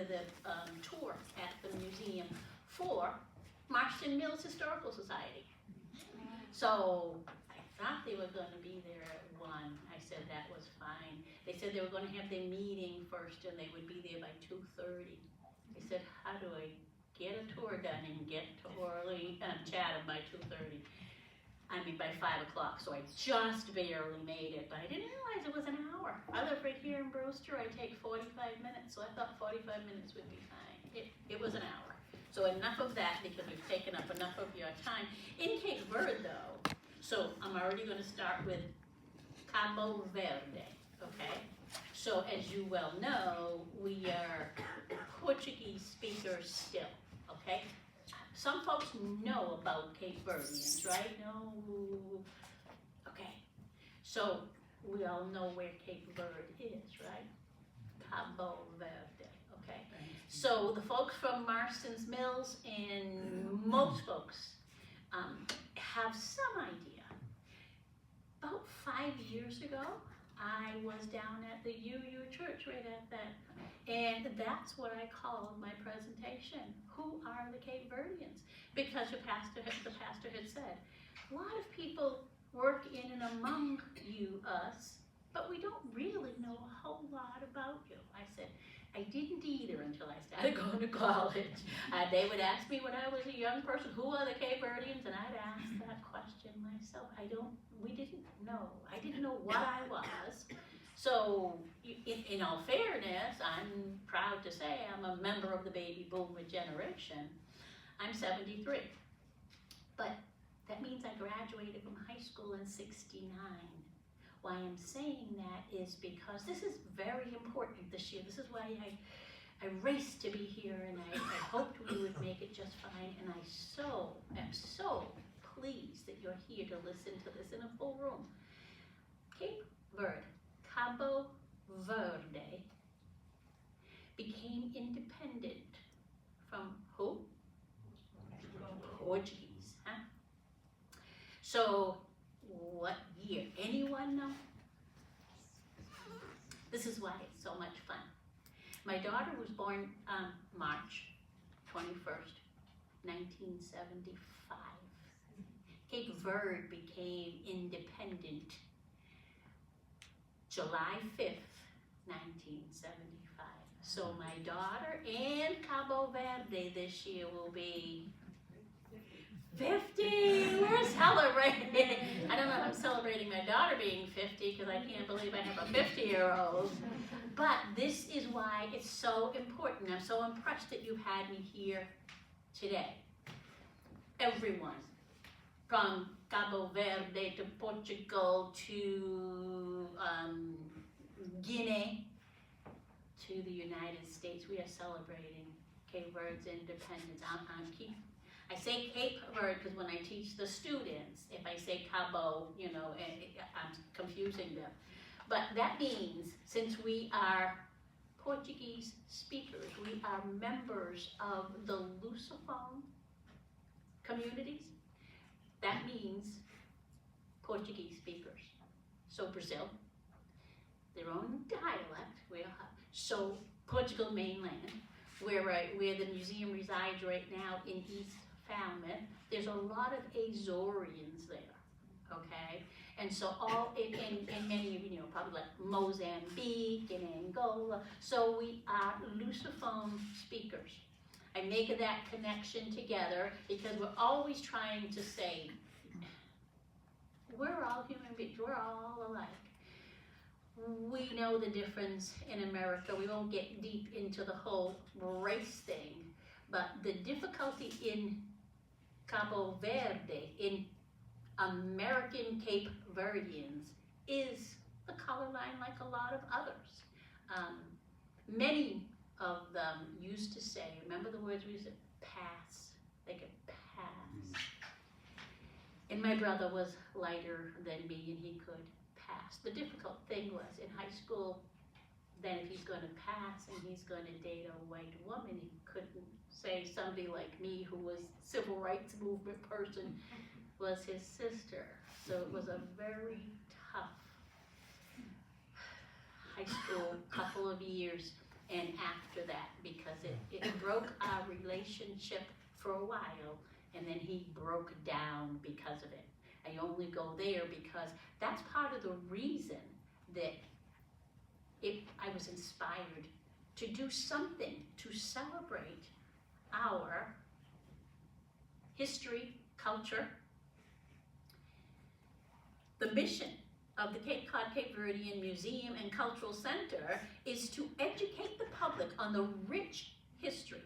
with a tour at the museum for Marston Mills Historical Society. So I thought they were going to be there at 1. I said that was fine. They said they were going to have their meeting first and they would be there by 2:30. I said, how do I get a tour done and get to Chatham by 2:30? I mean, by 5 o'clock, so I just barely made it, but I didn't realize it was an hour. I live right here in Brewster. I take 45 minutes, so I thought 45 minutes would be fine. It was an hour. So enough of that, because we've taken up enough of your time. In Cape Verde, though, so I'm already going to start with Cabo Verde, okay? So as you well know, we are Portuguese speakers still, okay? Some folks know about Cape Verdeans, right? No? Okay. So we all know where Cape Verde is, right? Cabo Verde, okay? So the folks from Marston's Mills and most folks have some idea. About 5 years ago, I was down at the UU Church right at that, and that's what I called my presentation. Who are the Cape Verdeans? Because the pastor had said, a lot of people work in and among us, but we don't really know a whole lot about you. I said, I didn't either until I started going to college. They would ask me when I was a young person, who are the Cape Verdeans? And I'd ask that question myself. We didn't know. I didn't know what I was. So in all fairness, I'm proud to say I'm a member of the baby boomer generation. I'm 73. But that means I graduated from high school in '69. Why I'm saying that is because this is very important this year. This is why I raced to be here, and I hoped we would make it just fine. And I am so pleased that you're here to listen to this in a full room. Cape Verde, Cabo Verde, became independent from who? Portuguese, huh? So what year? Anyone know? This is why it's so much fun. My daughter was born March 21st, 1975. Cape Verde became independent July 5th, 1975. So my daughter and Cabo Verde this year will be 50. We're celebrating. I don't know if I'm celebrating my daughter being 50 because I can't believe I have a 50-year-old. But this is why it's so important. I'm so impressed that you had me here today. Everyone, from Cabo Verde to Portugal to Guinea to the United States, we are celebrating Cape Verde's independence. I say Cape Verde because when I teach the students, if I say Cabo, I'm confusing them. But that means, since we are Portuguese speakers, we are members of the Lusophone communities. That means Portuguese speakers. So Brazil, their own dialect. So Portugal mainland, where the museum resides right now in East Falmouth, there's a lot of Azorians there, okay? And so and many of you know, probably like Mozambique and Angola. So we are Lusophone speakers. I make that connection together because we're always trying to say, we're all human beings, we're all alike. We know the difference in America. We won't get deep into the whole race thing, but the difficulty in Cabo Verde, in American Cape Verdeans, is the color line like a lot of others. Many of them used to say, remember the words we used to pass? They could pass. And my brother was lighter than me and he could pass. The difficult thing was in high school, then if he's going to pass and he's going to date a white woman, he couldn't say somebody like me who was civil rights movement person was his sister. So it was a very tough high school couple of years. and after that, because it broke our relationship for a while, and then he broke down because of it. I only go there because that's part of the reason that I was inspired to do something to celebrate our history, culture. The mission of the Cape Cod, Cape Verdean Museum and Cultural Center is to educate the public on the rich history,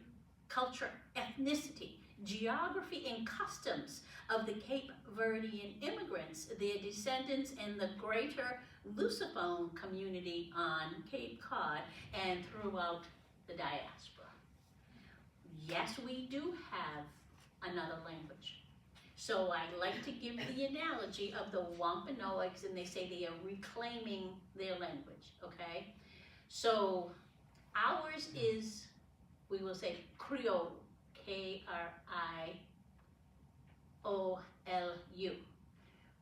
culture, ethnicity, geography, and customs of the Cape Verdean immigrants, their descendants in the greater Lusophone community on Cape Cod and throughout the diaspora. Yes, we do have another language. So I like to give the analogy of the Wampanoags, and they say they are reclaiming their language, okay? So ours is, we will say Kriolus, Kriolu.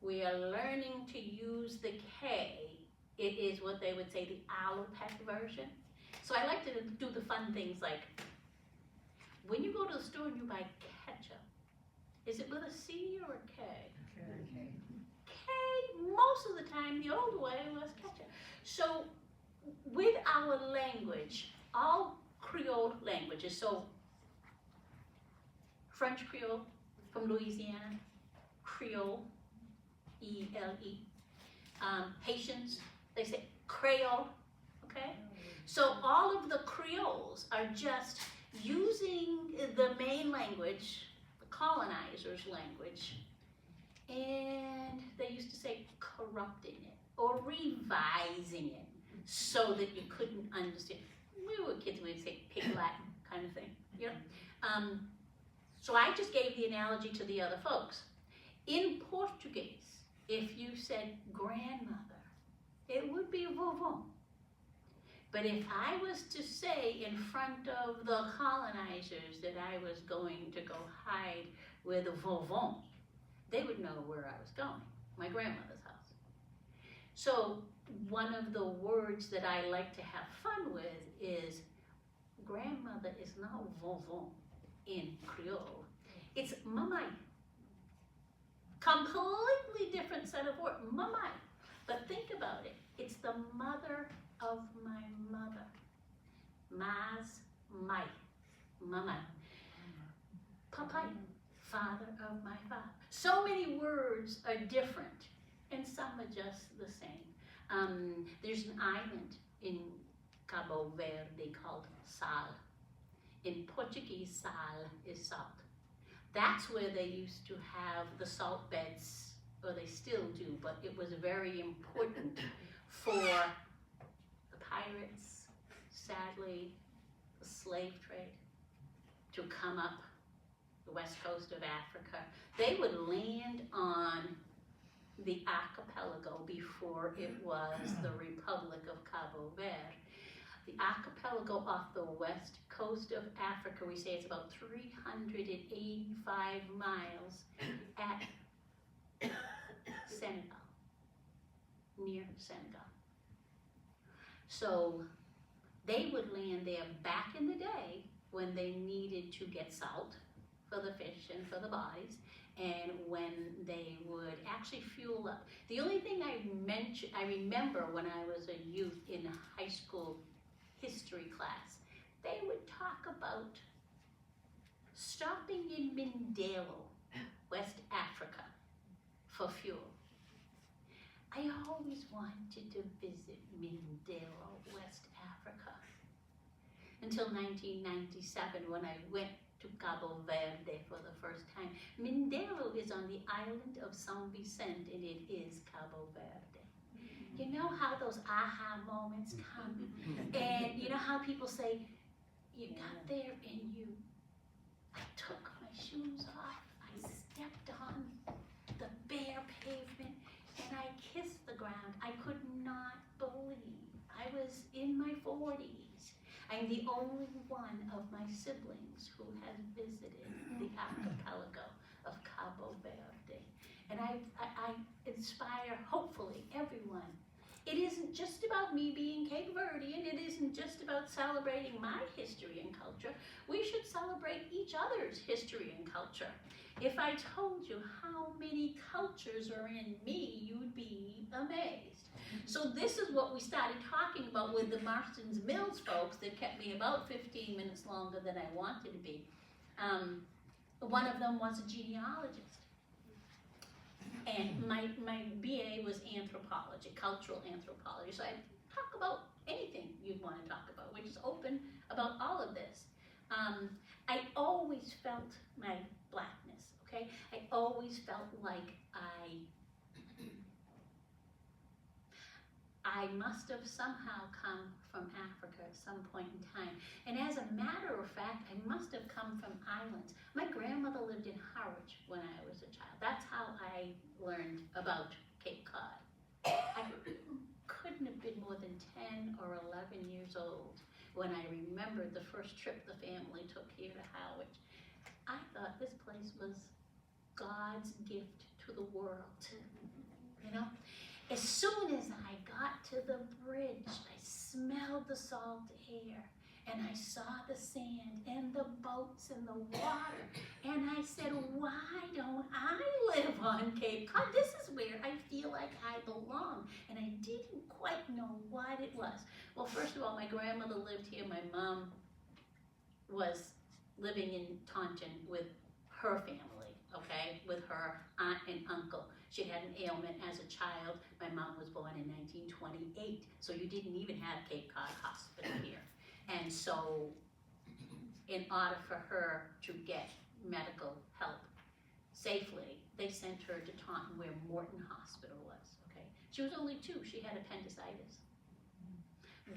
We are learning to use the K. It is what they would say the allopathic version. So I like to do the fun things like, when you go to the store and you buy ketchup, is it with a C or a K? Okay. K, most of the time, the old way was ketchup. So with our language, all Creole languages, so French Creole from Louisiana, Creole, E-L-E. Haitians, they say Creole, okay? So all of the Creoles are just using the main language, the colonizers' language, and they used to say corrupting it or revising it so that you couldn't understand. We were kids, we'd say pig Latin kind of thing, you know? So I just gave the analogy to the other folks. In Portuguese, if you said grandmother, it would be vovó. But if I was to say in front of the colonizers that I was going to go hide with a vovó, they would know where I was going, my grandmother's house. So one of the words that I like to have fun with is grandmother is not vovó in Creole, it's mamai. Completely different set of words, mamai. But think about it, it's the mother of my mother. Mas, mai, mamai. Papai, father of my father. So many words are different, and some are just the same. There's an island in Cabo Verde called Sal. In Portuguese, sal is salt. That's where they used to have the salt beds, or they still do, but it was very important for the pirates, sadly, the slave trade, to come up the west coast of Africa. They would land on the archipelago before it was the Republic of Cabo Verde. The archipelago off the west coast of Africa, we say it's about 385 miles at Senegal, near Senegal. So they would land there back in the day when they needed to get salt for the fish and for the bodies, and when they would actually fuel up. The only thing I remember when I was a youth in high school history class, they would talk about stopping in Mindelo, West Africa, for fuel. I always wanted to visit Mindelo, West Africa, until 1997 when I went to Cabo Verde for the first time. Mindelo is on the island of San Vicente, and it is Cabo Verde. You know how those aha moments come? And you know how people say, you got there and I took my shoes off, I stepped on the bare pavement, and I kissed the ground. I could not believe. I was in my 40s. I'm the only one of my siblings who has visited the archipelago of Cabo Verde. And I inspire, hopefully, everyone. It isn't just about me being Cape Verdean. It isn't just about celebrating my history and culture. We should celebrate each other's history and culture. If I told you how many cultures are in me, you'd be amazed. So this is what we started talking about with the Marston's Mills folks that kept me about 15 minutes longer than I wanted to be. One of them was a genealogist. And my BA was anthropology, cultural anthropology. So I talk about anything you'd want to talk about, which is open about all of this. I always felt my blackness, okay? I always felt like I must have somehow come from Africa at some point in time. And as a matter of fact, I must have come from islands. My grandmother lived in Harwich when I was a child. That's how I learned about Cape Cod. I couldn't have been more than 10 or 11 years old when I remembered the first trip the family took here to Harwich. I thought this place was God's gift to the world, you know? As soon as I got to the bridge, I smelled the salt air, and I saw the sand and the boats and the water, and I said, why don't I live on Cape Cod? This is where I feel like I belong, and I didn't quite know what it was. Well, first of all, my grandmother lived here. My mom was living in Taunton with her family, okay, with her aunt and uncle. She had an ailment as a child. My mom was born in 1928, so you didn't even have Cape Cod Hospital here. And so in order for her to get medical help safely, they sent her to Taunton where Morton Hospital was, okay? She was only 2, she had appendicitis.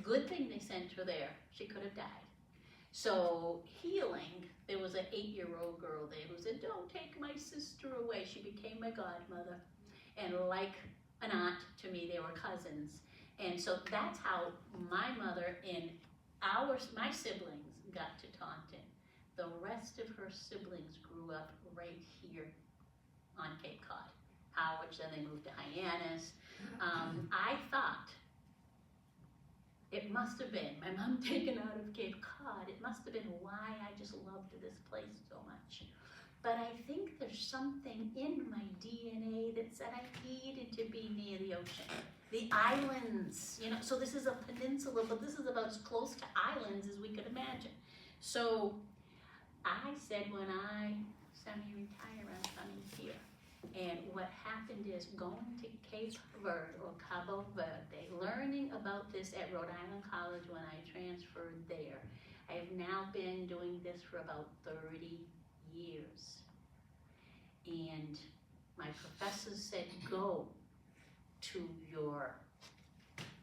Good thing they sent her there, she could have died. So healing, there was an 8-year-old girl there who said, don't take my sister away. She became my godmother. And like an aunt to me, they were cousins. And so that's how my mother and my siblings got to Taunton. The rest of her siblings grew up right here on Cape Cod. Harwich, then they moved to Hyannis. I thought it must have been, my mom taken out of Cape Cod, it must have been why I just loved this place so much. But I think there's something in my DNA that said I needed to be near the ocean. The islands, you know, so this is a peninsula, but this is about as close to islands as we could imagine. So I said when I semi-retire, I'm coming here. And what happened is going to Cape Verde or Cabo Verde, learning about this at Rhode Island College when I transferred there. I have now been doing this for about 30 years. And my professors said, go to your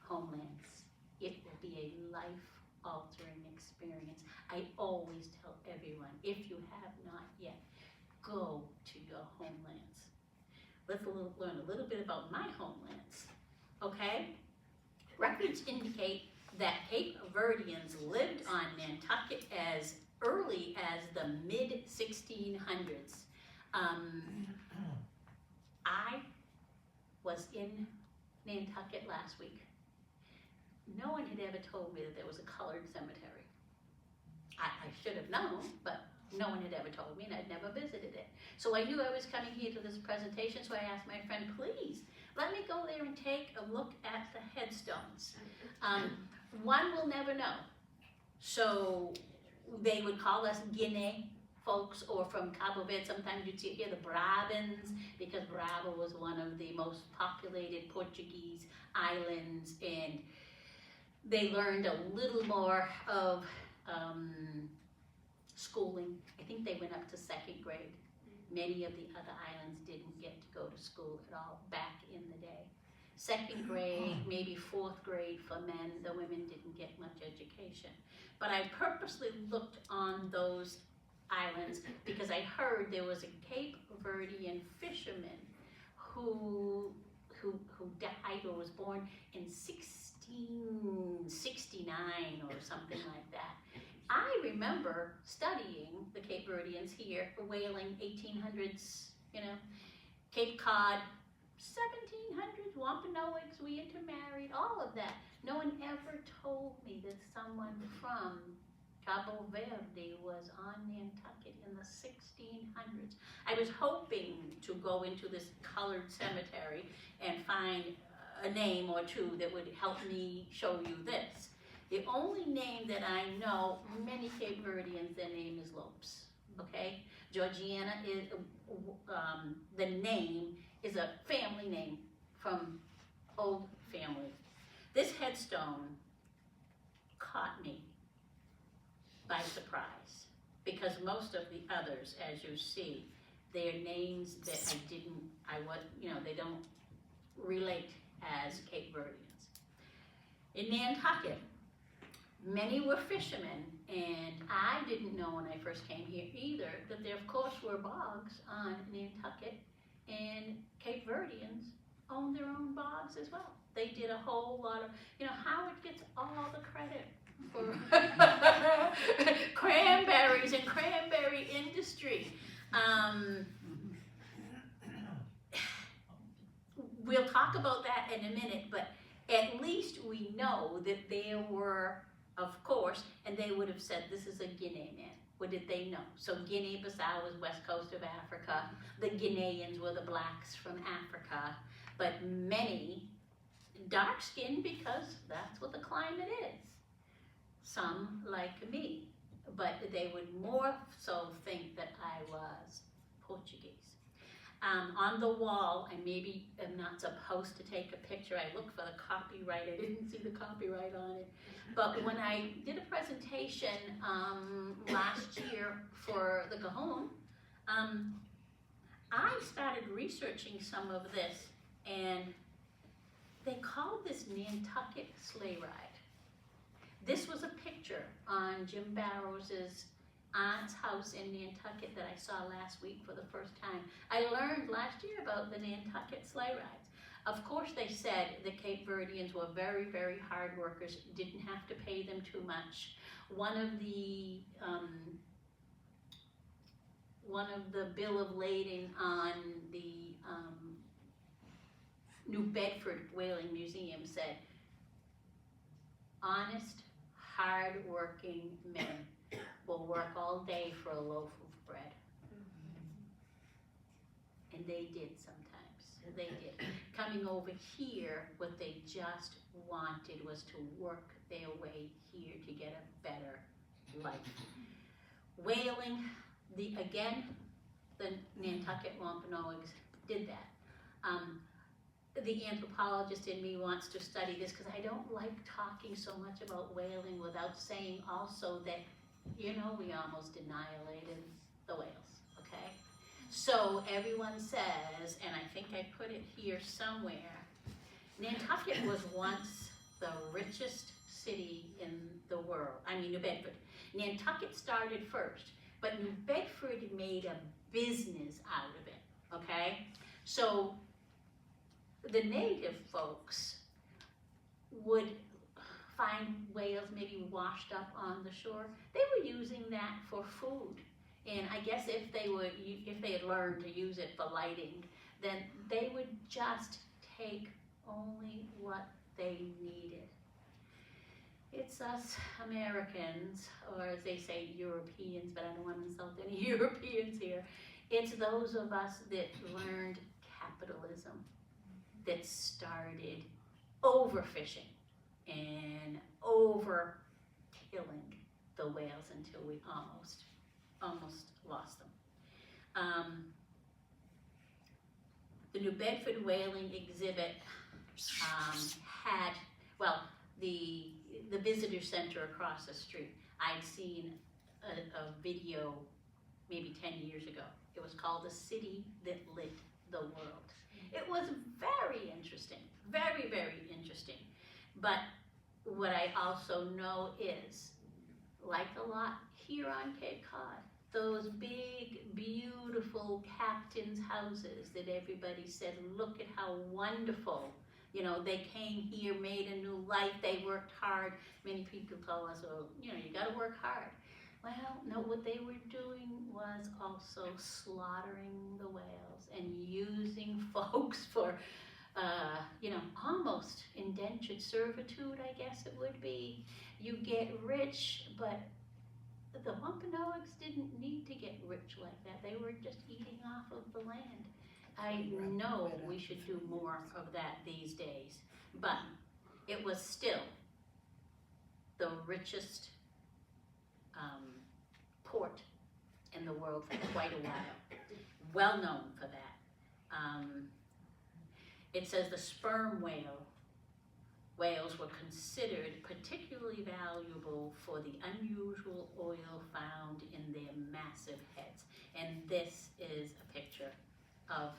homelands. It will be a life-altering experience. I always tell everyone, if you have not yet, go to your homelands. Let's learn a little bit about my homelands, okay? Records indicate that Cape Verdeans lived on Nantucket as early as the mid-1600s. I was in Nantucket last week. No one had ever told me that there was a colored cemetery. I should have known, but no one had ever told me, and I'd never visited it. So I knew I was coming here to this presentation, so I asked my friend, please, let me go there and take a look at the headstones. One will never know. So they would call us Guinea folks, or from Cabo Verde. Sometimes you'd hear the Brabants, because Brava was one of the most populated Portuguese islands, and they learned a little more of schooling. I think they went up to 2nd grade. Many of the other islands didn't get to go to school at all back in the day. 2nd grade, maybe 4th grade for men. The women didn't get much education. But I purposely looked on those islands because I heard there was a Cape Verdean fisherman who died or was born in 1669 or something like that. I remember studying the Cape Verdeans here, whaling 1800s, you know, Cape Cod, 1700s, Wampanoags, we intermarried, all of that. No one ever told me that someone from Cape Verde was on Nantucket in the 1600s. I was hoping to go into this colored cemetery and find a name or two that would help me show you this. The only name that I know, many Cape Verdeans, their name is Lopes, okay? Georgiana is, the name is a family name from old family. This headstone caught me by surprise, because most of the others, as you see, they're names that they don't relate as Cape Verdeans. In Nantucket, many were fishermen, and I didn't know when I first came here either that there of course were bogs on Nantucket, and Cape Verdeans owned their own bogs as well. They did a whole lot of, Howard gets all the credit for cranberries and cranberry industry. We'll talk about that in a minute, but at least we know that there were, of course, and they would have said this is a Guinea man. What did they know? So Guinea-Bissau was west coast of Africa. The Guineans were the blacks from Africa, but many dark-skinned because that's what the climate is. Some like me, but they would more so think that I was Portuguese. On the wall, I maybe am not supposed to take a picture. I looked for the copyright. I didn't see the copyright on it. But when I did a presentation last year for the Cajon, I started researching some of this, and they called this Nantucket sleigh ride. This was a picture on Jim Barrows's aunt's house in Nantucket that I saw last week for the first time. I learned last year about the Nantucket sleigh rides. Of course, they said the Cape Verdeans were very, very hard workers, didn't have to pay them too much. One of the bill of lading on the New Bedford Whaling Museum said, honest, hard-working men will work all day for a loaf of bread. And they did sometimes. They did. Coming over here, what they just wanted was to work their way here to get a better life. Whaling, the Nantucket Wampanoags did that. The anthropologist in me wants to study this because I don't like talking so much about whaling without saying also that, we almost annihilated the whales, okay? So everyone says, and I think I put it here somewhere, Nantucket was once the richest city in the world. New Bedford. Nantucket started first, but New Bedford made a business out of it, okay? So the native folks would find whales maybe washed up on the shore. They were using that for food. And I guess if they had learned to use it for lighting, then they would just take only what they needed. It's us Americans, or as they say, Europeans, but I don't want to insult any Europeans here. It's those of us that learned capitalism, that started overfishing and over killing the whales until we almost lost them. The New Bedford Whaling exhibit had, the visitor center across the street. I'd seen a video maybe 10 years ago. It was called The City That Lit the World. It was very interesting, very, very interesting. But what I also know is, like a lot here on Cape Cod, those big, beautiful captain's houses that everybody said, look at how wonderful. They came here, made a new life, they worked hard. Many people tell us, you gotta work hard. Well, no, what they were doing was also slaughtering the whales and using folks for, almost indentured servitude, I guess it would be. You get rich, but the Wampanoags didn't need to get rich like that. They were just eating off of the land. I know we should do more of that these days, but it was still the richest port in the world for quite a while. Well known for that. It says the sperm whales were considered particularly valuable for the unusual oil found in their massive heads. And this is a picture of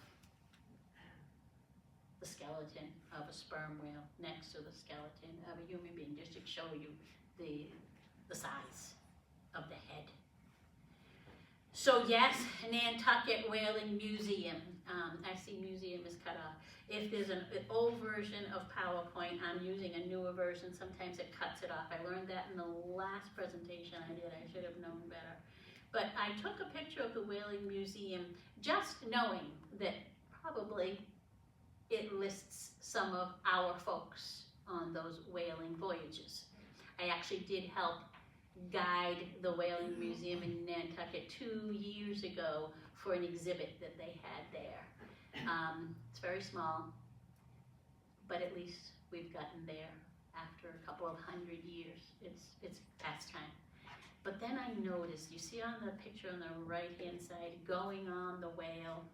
the skeleton of a sperm whale next to the skeleton of a human being, just to show you the size of the head. So yes, Nantucket Whaling Museum. I see museum is cut off. If there's an old version of PowerPoint, I'm using a newer version. Sometimes it cuts it off. I learned that in the last presentation I did. I should have known better. But I took a picture of the Whaling Museum just knowing that probably it lists some of our folks on those whaling voyages. I actually did help guide the Whaling Museum in Nantucket 2 years ago for an exhibit that they had there. It's very small, but at least we've gotten there after a couple of 100 years. It's past time. But then I noticed, you see on the picture on the right-hand side, going on the whale,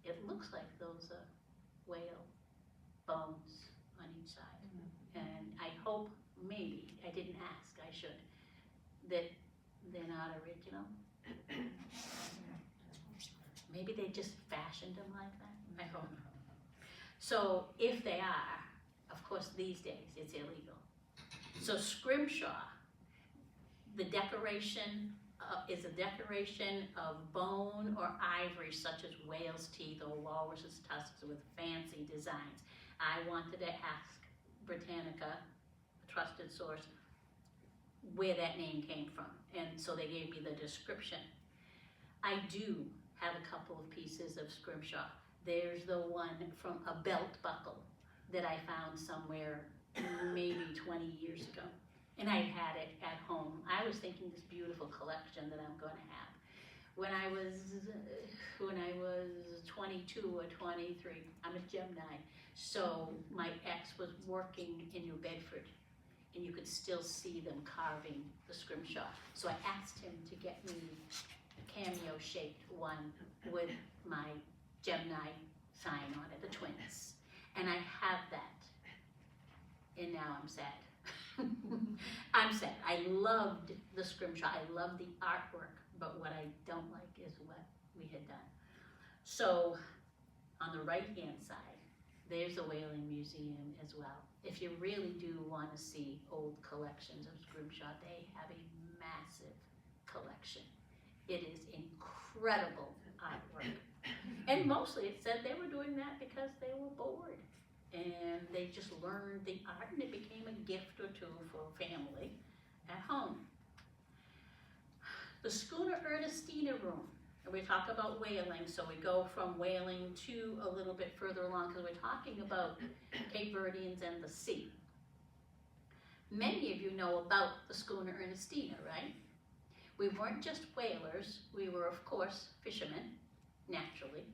it looks like those are whale bones on each side. And I hope, maybe, I didn't ask, I should, that they're not original. Maybe they just fashioned them like that. I hope not. So if they are, of course these days it's illegal. So scrimshaw, the decoration is a decoration of bone or ivory, such as whale's teeth or walrus's tusks with fancy designs. I wanted to ask Britannica, a trusted source, where that name came from. And so they gave me the description. I do have a couple of pieces of scrimshaw. There's the one from a belt buckle that I found somewhere maybe 20 years ago. And I had it at home. I was thinking this beautiful collection that I'm going to have. When I was 22 or 23, I'm a Gemini. So my ex was working in New Bedford, and you could still see them carving the scrimshaw. So I asked him to get me a cameo-shaped one with my Gemini sign on it, the twins. And I have that. And now I'm sad. I'm sad. I loved the scrimshaw. I loved the artwork, but what I don't like is what we had done. So on the right-hand side, there's the Whaling Museum as well. If you really do want to see old collections of scrimshaw, they have a massive collection. It is incredible artwork. And mostly it said they were doing that because they were bored. And they just learned the art, and it became a gift or two for a family at home. The Schooner Ernestina room, and we talk about whaling, so we go from whaling to a little bit further along, because we're talking about Cape Verdeans and the sea. Many of you know about the Schooner Ernestina, right? We weren't just whalers, we were of course fishermen, naturally.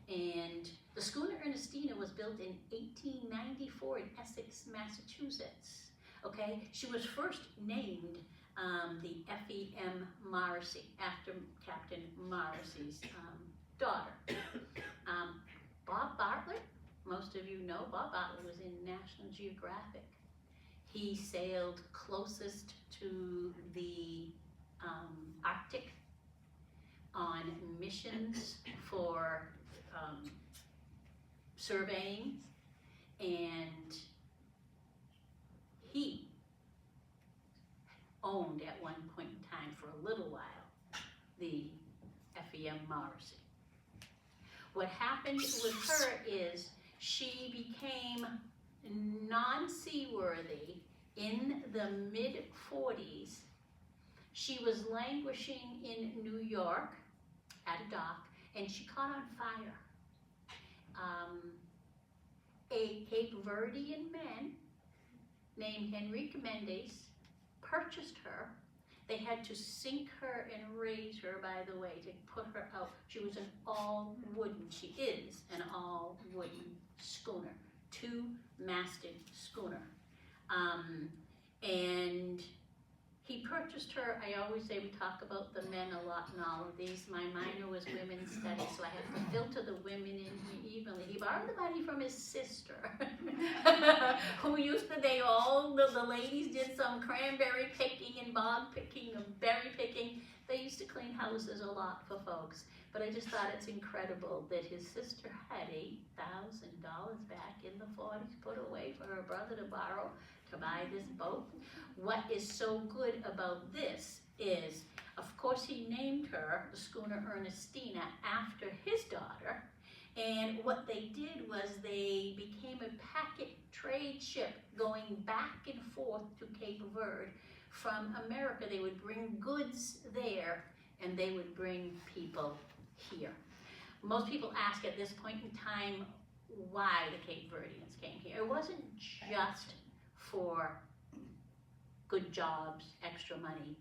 And the Schooner Ernestina was built in 1894 in Essex, Massachusetts. Okay, she was first named the F.E.M. Morrissey, after Captain Morrissey's daughter. Bob Bartlett, most of you know, Bob Bartlett was in National Geographic. He sailed closest to the Arctic on missions for surveying, and he owned at one point in time for a little while the F.E.M. Morrissey. What happened with her is she became non-seaworthy in the mid-40s. She was languishing in New York at a dock, and she caught on fire. A Cape Verdean man named Henrique Mendes purchased her. They had to sink her and raise her, by the way, to put her out. She was an all-wooden, she is an all-wooden schooner, two-masted schooner. And he purchased her. I always say we talk about the men a lot in all of these. My minor was women's studies, so I have to filter the women in evenly. He borrowed the money from his sister, who used to, the ladies did some cranberry picking and bog picking and berry picking. They used to clean houses a lot for folks. But I just thought it's incredible that his sister had $8,000 back in the 40s put away for her brother to borrow to buy this boat. What is so good about this is, of course, he named her the Schooner Ernestina after his daughter. And what they did was they became a packet trade ship going back and forth to Cape Verde from America. They would bring goods there and they would bring people here. Most people ask at this point in time why the Cape Verdeans came here. It wasn't just for good jobs, extra money.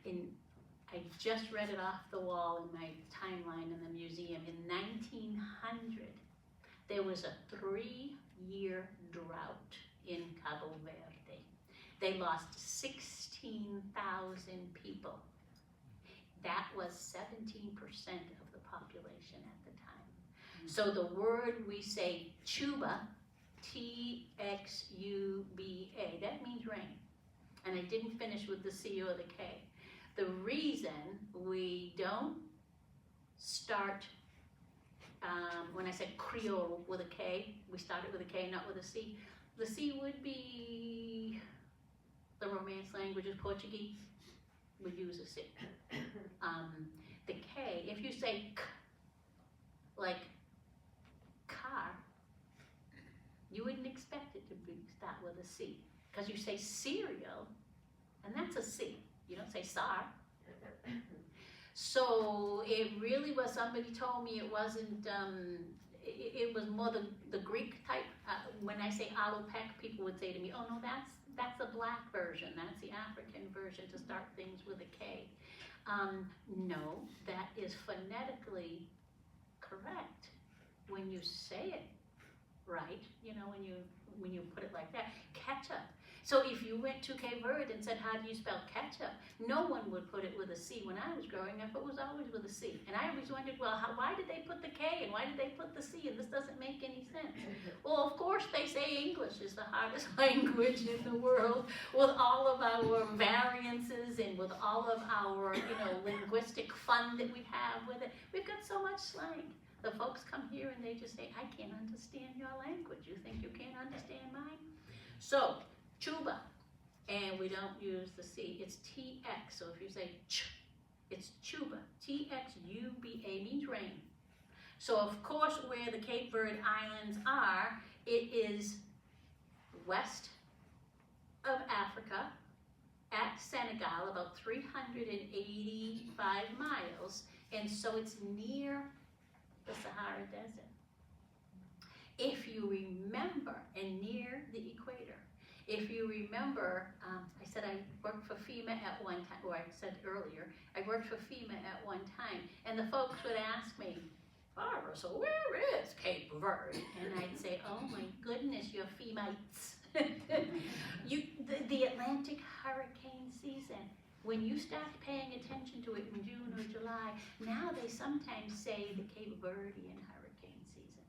I just read it off the wall in my timeline in the museum. In 1900, there was a 3-year drought in Cape Verde. They lost 16,000 people. That was 17% of the population at the time. So the word we say tuba, T-X-U-B-A, that means rain. And I didn't finish with the C or the K. The reason we don't start, when I said Creole with a K, we started with a K, not with a C. The C would be the Romance languages, Portuguese, would use a C. The K, if you say K, like car, you wouldn't expect it to start with a C, because you say cereal, and that's a C. You don't say SAR. So it really was, somebody told me it wasn't, it was more the Greek type. When I say alopec, people would say to me, oh no, that's the black version, that's the African version to start things with a K. No, that is phonetically correct when you say it right, you know, when you put it like that. Ketchup. So if you went to Cape Verde and said, how do you spell ketchup? No one would put it with a C. When I was growing up, it was always with a C. And I always wondered, well, why did they put the K and why did they put the C? And this doesn't make any sense. Well, of course, they say English is the hardest language in the world, with all of our variances and with all of our, you know, linguistic fun that we have with it. We've got so much slang. The folks come here and they just say, I can't understand your language. You think you can't understand mine? So, tuba, and we don't use the C, it's TX, so if you say ch, it's tuba, T-X-U-B-A means rain. So of course where the Cape Verde Islands are, it is west of Africa, at Senegal, about 385 miles, and so it's near the Sahara Desert. If you remember, and near the equator. If you remember, I said I worked for FEMA at one time, or I said earlier, I worked for FEMA at one time, and the folks would ask me, Barbara, so where is Cape Verde? And I'd say, oh my goodness, you're FEMites. The Atlantic hurricane season, when you start paying attention to it in June or July, now they sometimes say the Cape Verdean hurricane season.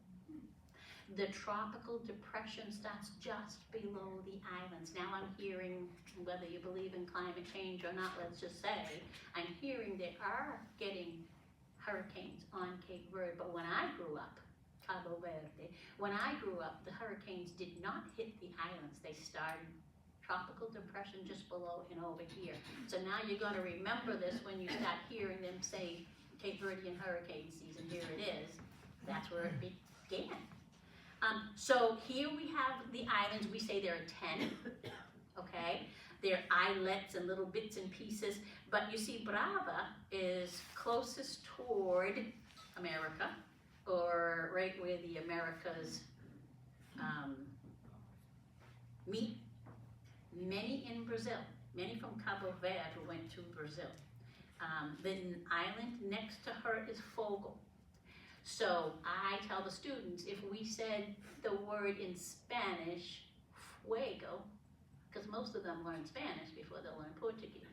The tropical depression starts just below the islands. Now I'm hearing, whether you believe in climate change or not, let's just say, I'm hearing they are getting hurricanes on Cape Verde, but when I grew up, Cabo Verde, when I grew up, the hurricanes did not hit the islands. They started tropical depression just below and over here. So now you're going to remember this when you start hearing them say Cape Verdean hurricane season, here it is. That's where it began. So here we have the islands, we say there are 10, okay? They're islets and little bits and pieces, but you see Brava is closest toward America, or right where the Americas meet. Many in Brazil, many from Cabo Verde went to Brazil. The island next to her is Fogo. So I tell the students, if we said the word in Spanish, fuego, because most of them learn Spanish before they learn Portuguese,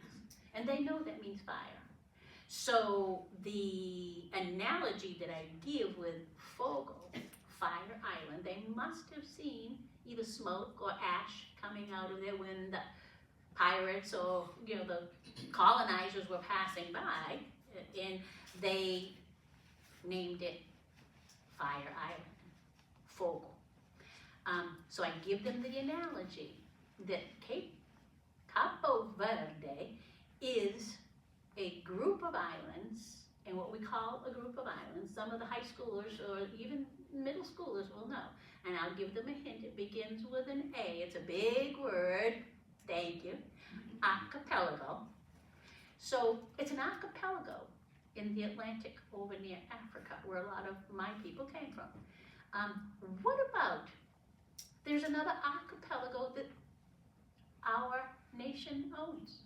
and they know that means fire. So the analogy that I give with Fogo, Fire Island, they must have seen either smoke or ash coming out of there when the pirates or the colonizers were passing by, and they named it Fire Island, Fogo. So I give them the analogy that Cabo Verde is a group of islands, and what we call a group of islands, some of the high schoolers or even middle schoolers will know, and I'll give them a hint. It begins with an A. It's a big word. Thank you. Archipelago. So it's an archipelago in the Atlantic over near Africa, where a lot of my people came from. What about, there's another archipelago that our nation owns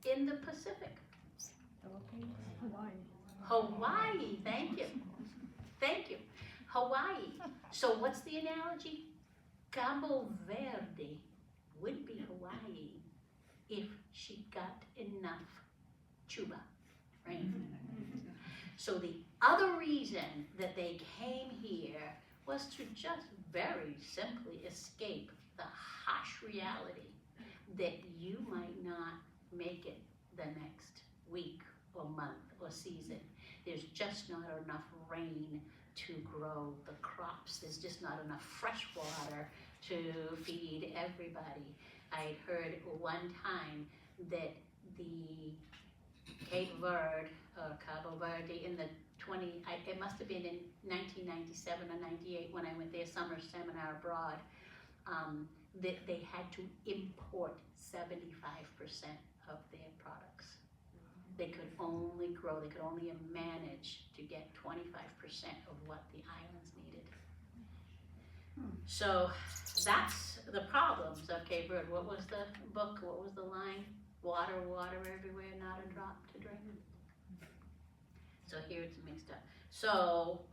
in the Pacific. Hawaii, thank you. Thank you. Hawaii. So what's the analogy? Cabo Verde would be Hawaii if she got enough chuba, right? So the other reason that they came here was to just very simply escape the harsh reality that you might not make it the next week or month or season. There's just not enough rain to grow the crops. There's just not enough fresh water to feed everybody. I had heard one time that the Cape Verde, or Cabo Verde, in the it must have been in 1997 or 98 when I went there summer seminar abroad, that they had to import 75% of their products. They could only grow, they could only manage to get 25% of what the islands needed. So that's the problems of Cape Verde. What was the book? What was the line? Water, water everywhere, not a drop to drink. So here it's mixed up. So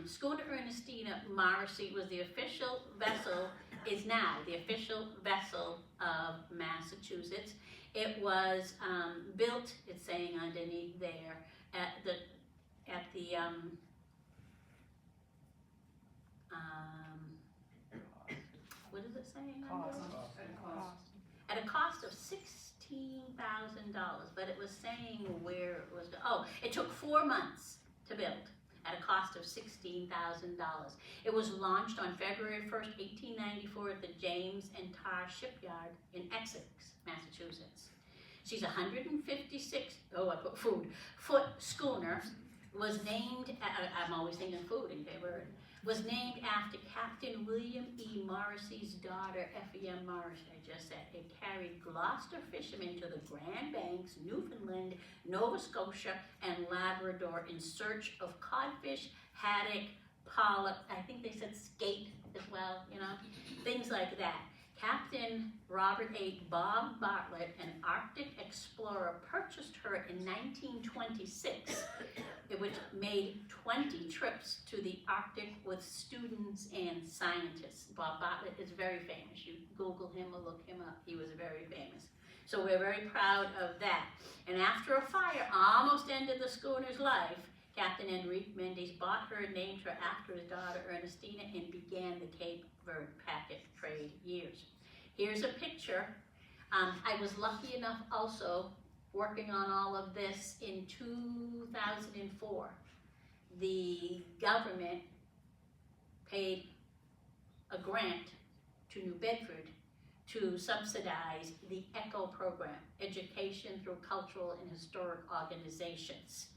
Schooner Ernestina-Morrissey was the official vessel, is now the official vessel of Massachusetts. It was built, it's saying underneath there, at the what is it saying? At a cost of $16,000, but it was saying where it was. Oh, it took 4 months to build at a cost of $16,000. It was launched on February 1st, 1894 at the James and Tar Shipyard in Essex, Massachusetts. She's 156, foot schooner, was named, I'm always thinking food in Cape Verde, was named after Captain William E. Morrissey's daughter, F.E.M. Morrissey, I just said. It carried Gloucester fishermen to the Grand Banks, Newfoundland, Nova Scotia, and Labrador in search of codfish, haddock, pollock, I think they said skate as well, things like that. Captain Robert A. Bob Bartlett, an Arctic explorer, purchased her in 1926, which made 20 trips to the Arctic with students and scientists. Bob Bartlett is very famous. You Google him or look him up. He was very famous. So we're very proud of that. And after a fire almost ended the schooner's life, Captain Henrique Mendes bought her and named her after his daughter Ernestina and began the Cape Verde packet trade years. Here's a picture. I was lucky enough also working on all of this in 2004. The government paid a grant to New Bedford to subsidize the ECHO program, Education Through Cultural and Historic Organizations.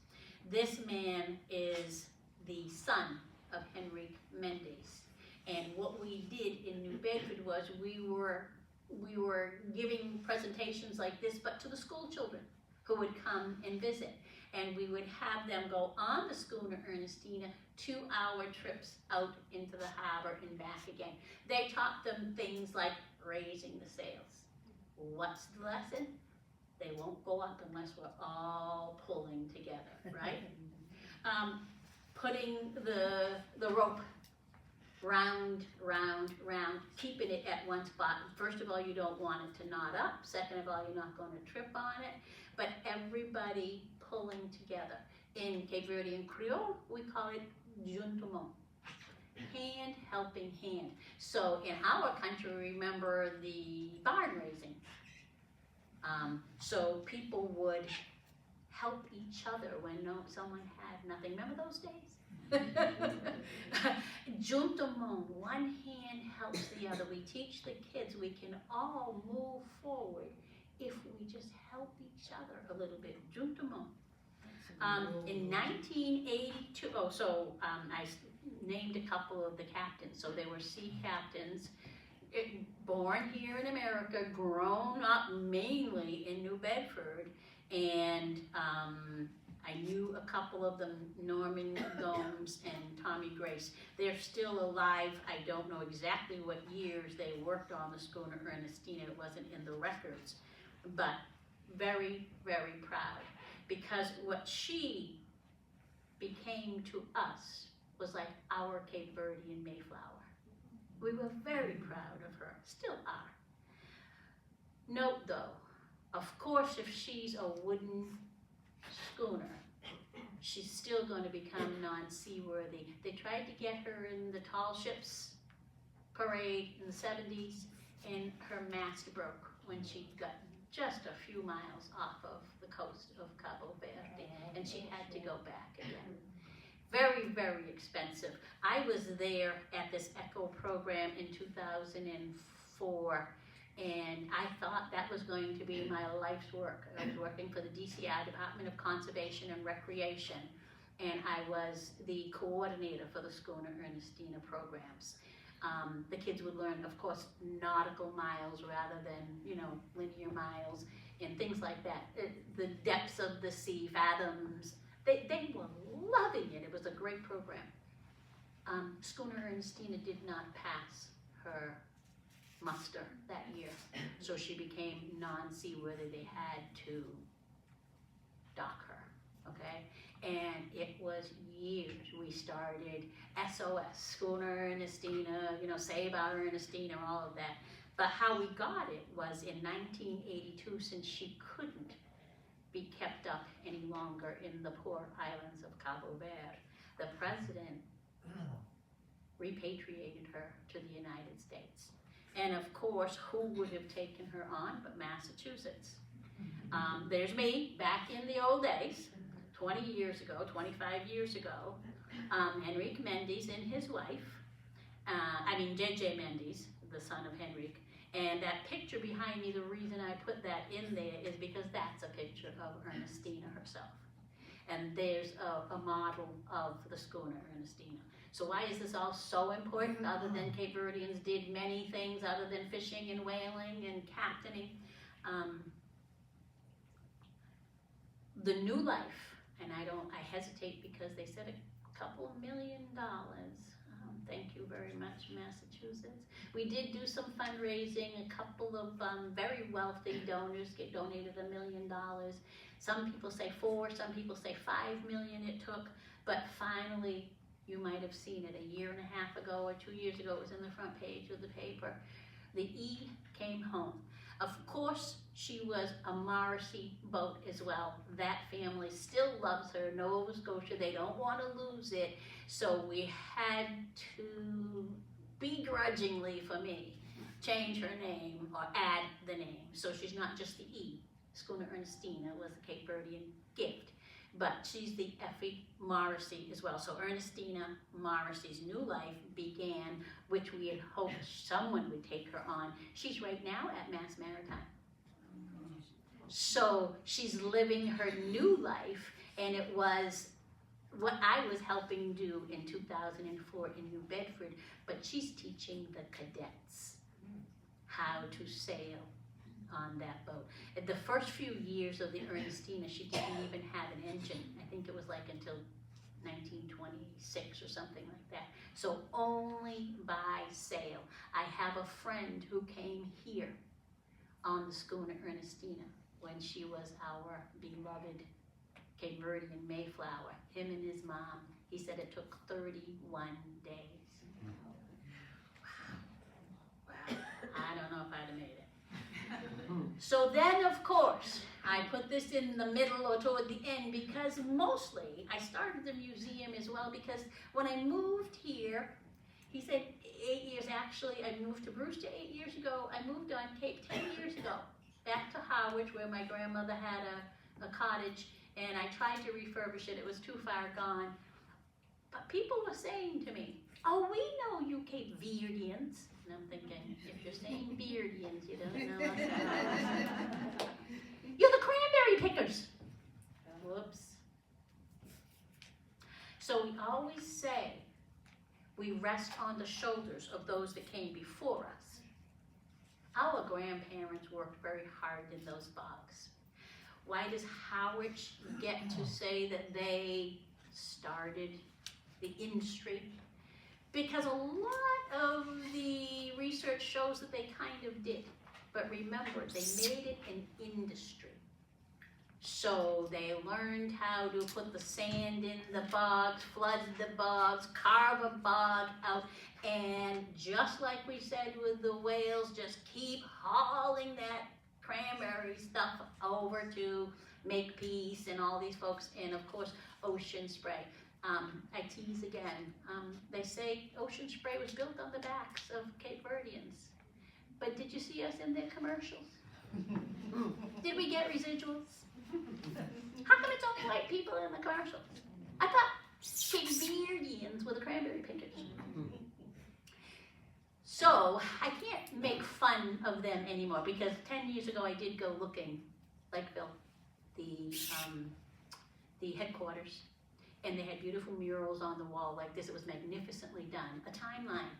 This man is the son of Henrique Mendes. And what we did in New Bedford was we were we were giving presentations like this, but to the school children who would come and visit. And we would have them go on the Schooner Ernestina 2-hour trips out into the harbor and back again. They taught them things like raising the sails. What's the lesson? They won't go up unless we're all pulling together, right? Putting the rope round, keeping it at one spot. First of all, you don't want it to knot up. Second of all, you're not going to trip on it. But everybody pulling together. In Cape Verdean Creole, we call it juntement. Hand helping hand. So in our country, remember the barn raising. So people would help each other when someone had nothing. Remember those days? Juntement, one hand helps the other. We teach the kids we can all move forward if we just help each other a little bit. Juntement. In 1982, I named a couple of the captains. So they were sea captains, born here in America, grown up mainly in New Bedford, and I knew a couple of them, Norman Gomes and Tommy Grace. They're still alive. I don't know exactly what years they worked on the Schooner Ernestina. It wasn't in the records, but very, very proud, because what she became to us was like our Cape Verdean Mayflower. We were very proud of her, still are. Note though, of course, if she's a wooden schooner, she's still going to become non-seaworthy. They tried to get her in the tall ships parade in the 70s, and her mast broke when she got just a few miles off of the coast of Cape Verde, and she had to go back again. Very, very expensive. I was there at this ECHO program in 2004, and I thought that was going to be my life's work. I was working for the DCI, Department of Conservation and Recreation, and I was the coordinator for the Schooner Ernestina programs. The kids would learn, of course, nautical miles rather than, linear miles and things like that. The depths of the sea, fathoms. They were loving it. It was a great program. Schooner Ernestina did not pass her muster that year, so she became non-seaworthy. They had to dock her, okay? And it was years. We started SOS, Schooner Ernestina, Save Our Ernestina, all of that. But how we got it was in 1982, since she couldn't be kept up any longer in the poor islands of Cape Verde, the president repatriated her to the United States. And of course, who would have taken her on but Massachusetts? There's me, back in the old days, 20 years ago, 25 years ago, Henrique Mendes and his wife, J.J. Mendes, the son of Henrique. And that picture behind me, the reason I put that in there is because that's a picture of Ernestina herself. And there's a model of the Schooner Ernestina. So why is this all so important, other than Cape Verdeans did many things other than fishing and whaling and captaining? The new life, and I hesitate because they said a couple $1 million. Thank you very much, Massachusetts. We did do some fundraising. A couple of very wealthy donors donated $1 million. Some people say 4, some people say 5 million it took, but finally, you might have seen it a year and a half ago or 2 years ago, it was in the front page of the paper. The E came home. Of course, she was a Morrissey boat as well. That family still loves her, Nova Scotia. They don't want to lose it. So we had to, begrudgingly for me, change her name or add the name. So she's not just the E. Schooner Ernestina was the Cape Verdean gift, but she's the Effie Morrissey as well. So Ernestina Morrissey's new life began, which we had hoped someone would take her on. She's right now at Mass Maritime. So she's living her new life, and it was what I was helping do in 2004 in New Bedford, but she's teaching the cadets how to sail on that boat. In the first few years of the Ernestina, she didn't even have an engine. I think it was like until 1926 or something like that. So only by sail. I have a friend who came here on the schooner Ernestina when she was our beloved Cape Verdean Mayflower. Him and his mom, he said it took 31 days. Wow. I don't know if I'd have made it. So then, of course, I put this in the middle or toward the end because mostly I started the museum as well because when I moved here, he said 8 years actually, I moved to Brewster 8 years ago. I moved on Cape 10 years ago, back to Harwich where my grandmother had a cottage, and I tried to refurbish it. It was too far gone. But people were saying to me, oh, we know you Cape Verdeans. And I'm thinking, if you're saying Verdeans, you don't know us. You're the cranberry pickers. Whoops. So we always say we rest on the shoulders of those that came before us. Our grandparents worked very hard in those bogs. Why does Harwich get to say that they started the industry? Because a lot of the research shows that they kind of did. But remember, they made it an industry. So they learned how to put the sand in the bogs, flood the bogs, carve a bog out, and just like we said with the whales, just keep hauling that cranberry stuff over to Makepeace and all these folks, and of course, Ocean Spray. I tease again. They say Ocean Spray was built on the backs of Cape Verdeans. But did you see us in their commercials? Did we get residuals? How come it's only white people in the commercials? I thought Cape Verdeans were the cranberry pickers. So I can't make fun of them anymore because 10 years ago I did go looking, Lakeville, the headquarters, and they had beautiful murals on the wall like this. It was magnificently done, a timeline.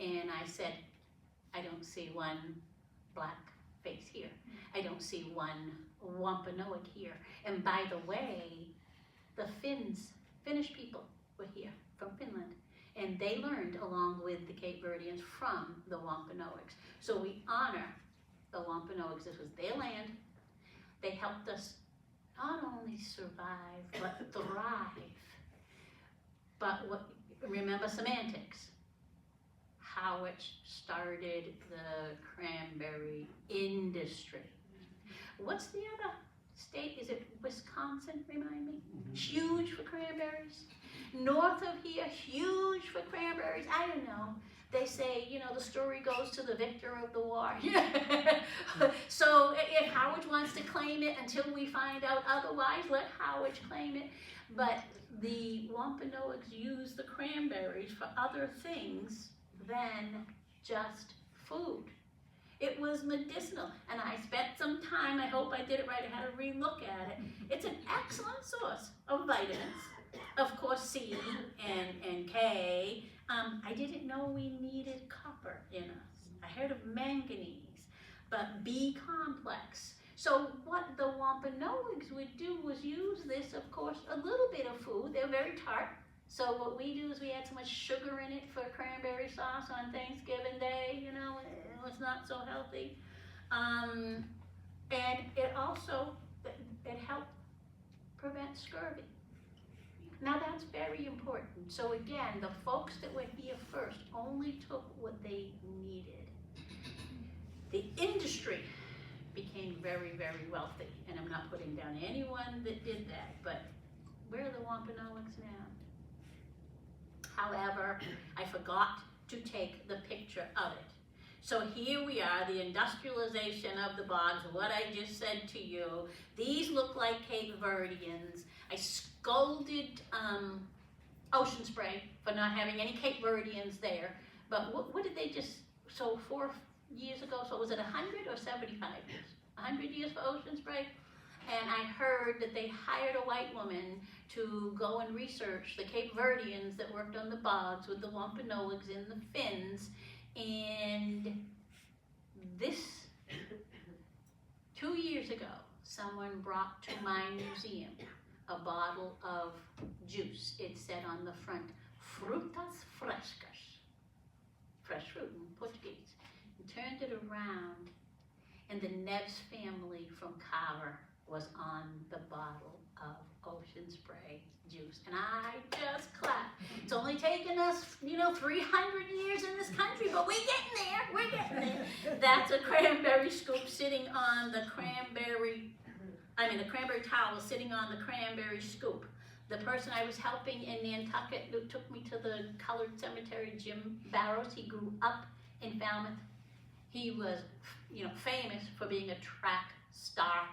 And I said, I don't see one black face here. I don't see one Wampanoag here. And by the way, the Finnish people were here from Finland. And they learned along with the Cape Verdeans from the Wampanoags. So we honor the Wampanoags. This was their land. They helped us not only survive, but thrive. But remember semantics. Harwich started the cranberry industry. What's the other state? Is it Wisconsin, remind me? Huge for cranberries. North of here, huge for cranberries. I don't know. They say, you know, the story goes to the victor of the war. So if Harwich wants to claim it until we find out otherwise, let Harwich claim it. But the Wampanoags used the cranberries for other things than just food. It was medicinal, and I spent some time, I hope I did it right, I had to re-look at it. It's an excellent source of vitamins, of course C and K. I didn't know we needed copper in us. I heard of manganese, but B complex. So what the Wampanoags would do was use this, of course, a little bit of food. They're very tart. So what we do is we add so much sugar in it for cranberry sauce on Thanksgiving Day, you know, it was not so healthy. And it also, it helped prevent scurvy. Now that's very important. So again, the folks that were here first only took what they needed. The industry became very, very wealthy. And I'm not putting down anyone that did that, but where are the Wampanoags now? However, I forgot to take the picture of it. So here we are, the industrialization of the bogs, what I just said to you. These look like Cape Verdeans. I scolded Ocean Spray for not having any Cape Verdeans there. But what did they just, so 4 years ago, so was it 100 or 75 years? 100 years for Ocean Spray? And I heard that they hired a white woman to go and research the Cape Verdeans that worked on the bogs with the Wampanoags and the Finns. And this, 2 years ago, someone brought to my museum a bottle of juice. It said on the front, frutas frescas, fresh fruit in Portuguese. And turned it around, and the Neves family from Carver was on the bottle of Ocean Spray juice. And I just clapped. It's only taken us, 300 years in this country, but we're getting there. That's a cranberry scoop sitting on the cranberry towel sitting on the cranberry scoop. The person I was helping in Nantucket who took me to the colored cemetery, Jim Barrows, he grew up in Falmouth. He was, famous for being a track star.